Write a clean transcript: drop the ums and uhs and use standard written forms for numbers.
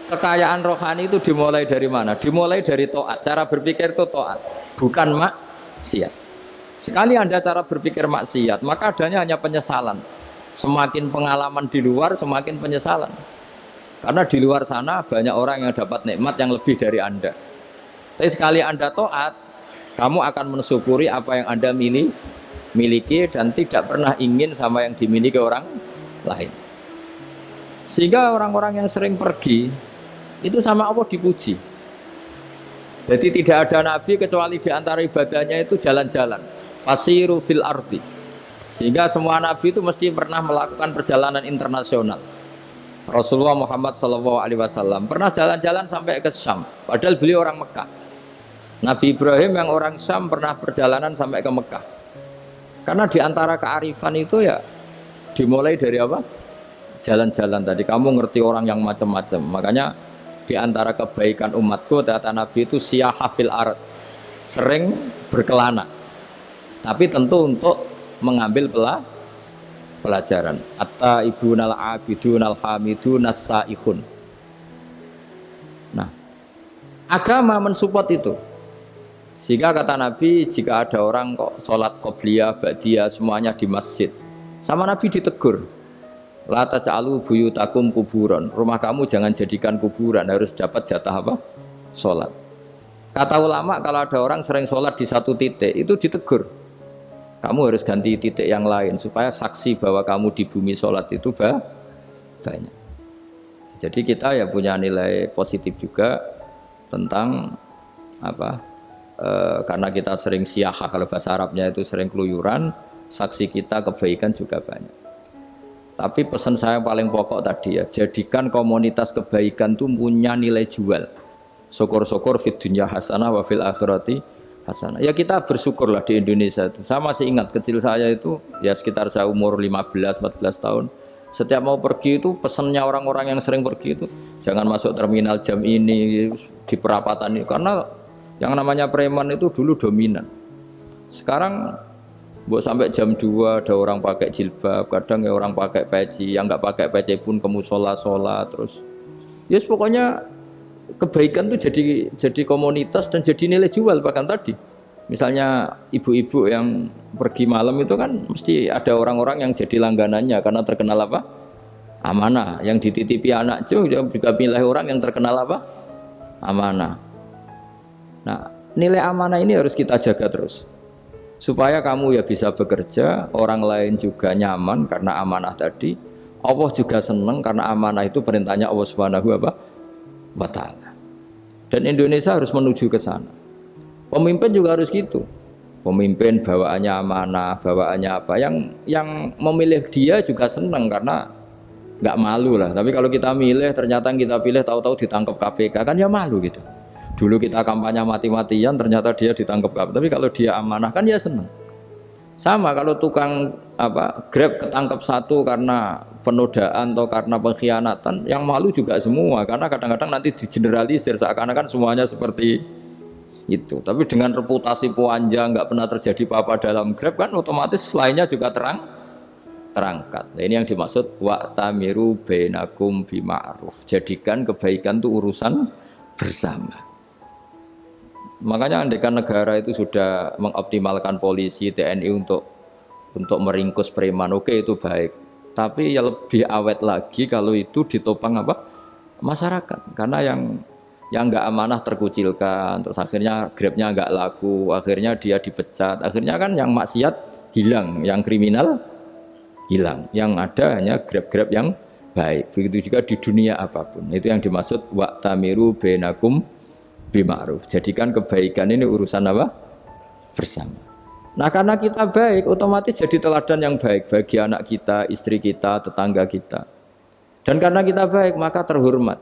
Kekayaan rohani itu dimulai dari mana? Dimulai dari taat. Cara berpikir itu taat, bukan maksiat. Sekali Anda cara berpikir maksiat, maka adanya hanya penyesalan. Semakin pengalaman di luar, semakin penyesalan. Karena di luar sana banyak orang yang dapat nikmat yang lebih dari Anda. Tapi sekali Anda taat, kamu akan mensyukuri apa yang Anda miliki dan tidak pernah ingin sama yang dimiliki orang lain. Sehingga orang-orang yang sering pergi itu sama Allah dipuji. Jadi tidak ada nabi kecuali di antara ibadahnya itu jalan-jalan. Fasiru fil ardi. Sehingga semua nabi itu mesti pernah melakukan perjalanan internasional. Rasulullah Muhammad SAW pernah jalan-jalan sampai ke Syam, padahal beliau orang Mekah. Nabi Ibrahim yang orang Syam pernah perjalanan sampai ke Mekah. Karena di antara kearifan itu ya dimulai dari apa? Jalan-jalan tadi. Kamu ngerti orang yang macam-macam. Makanya di antara kebaikan umatku kata Nabi itu siyaha fil ard, sering berkelana, tapi tentu untuk mengambil pelajaran. At-taibunal abidunal hamidun as-saihun. Nah, agama mensupport itu. Sehingga kata Nabi, jika ada orang kok sholat qobliyah, ba'diyah semuanya di masjid, sama Nabi ditegur, la taj'alu buyutakum kuburan. Rumah kamu jangan jadikan kuburan, harus dapat jatah apa? Sholat. Kata ulama kalau ada orang sering sholat di satu titik itu ditegur. Kamu harus ganti titik yang lain supaya saksi bahwa kamu di bumi sholat itu banyak. Jadi kita ya punya nilai positif juga tentang apa? Karena kita sering siyaha, kalau bahasa Arabnya itu sering keluyuran, saksi kita kebaikan juga banyak. Tapi pesan saya paling pokok tadi ya, jadikan komunitas kebaikan itu punya nilai jual. Syukur-syukur fid dunya hasanah wa fil akhirati hasanah. Ya kita bersyukurlah di Indonesia itu. Saya masih ingat kecil saya itu ya sekitar saya umur 15-14 tahun. Setiap mau pergi itu pesannya orang-orang yang sering pergi itu jangan masuk terminal jam ini di perapatan ini, karena yang namanya preman itu dulu dominan. Sekarang sampai jam 2 ada orang pakai jilbab, kadang ya orang pakai peci, yang nggak pakai peci pun ke musola sholat terus. Yes, pokoknya kebaikan itu jadi komunitas dan jadi nilai jual. Bahkan tadi, misalnya ibu-ibu yang pergi malam itu kan mesti ada orang-orang yang jadi langganannya karena terkenal apa? Amanah. Yang dititipi anak juga milih orang yang terkenal apa? Amanah. Nah, nilai amanah ini harus kita jaga terus. Supaya kamu ya bisa bekerja, orang lain juga nyaman karena amanah tadi. Allah juga senang karena amanah itu perintahnya Allah Subhanahu wa ta'ala. Dan Indonesia harus menuju ke sana. Pemimpin juga harus gitu. Pemimpin bawaannya amanah, bawaannya apa? Yang memilih dia juga senang karena nggak malu lah. Tapi kalau kita milih ternyata kita pilih tahu-tahu ditangkap KPK kan ya malu gitu. Dulu kita kampanye mati-matian, ternyata dia ditangkap. Tapi kalau dia amanah kan ya senang. Sama kalau tukang Grab ketangkap satu karena penodaan atau karena pengkhianatan, yang malu juga semua. Karena kadang-kadang nanti digeneralisir seakan-akan semuanya seperti itu. Tapi dengan reputasi panjang, nggak pernah terjadi apa-apa dalam Grab kan otomatis lainnya juga terangkat. Nah, ini yang dimaksud wa'tamiru bainakum bima'ruf. Jadikan kebaikan itu urusan bersama. Makanya andaikan negara itu sudah mengoptimalkan polisi, TNI untuk meringkus preman, oke itu baik. Tapi ya lebih awet lagi kalau itu ditopang masyarakat. Karena yang nggak amanah terkucilkan, terus akhirnya Grabnya nggak laku, akhirnya dia dipecat, akhirnya kan yang maksiat hilang, yang kriminal hilang, yang ada hanya Grab yang baik. Begitu juga di dunia apapun. Itu yang dimaksud wa'tamiru bainakum bima'ruf. Jadikan kebaikan ini urusan bersama. Nah, karena kita baik, otomatis jadi teladan yang baik bagi anak kita, istri kita, tetangga kita. Dan karena kita baik, maka terhormat.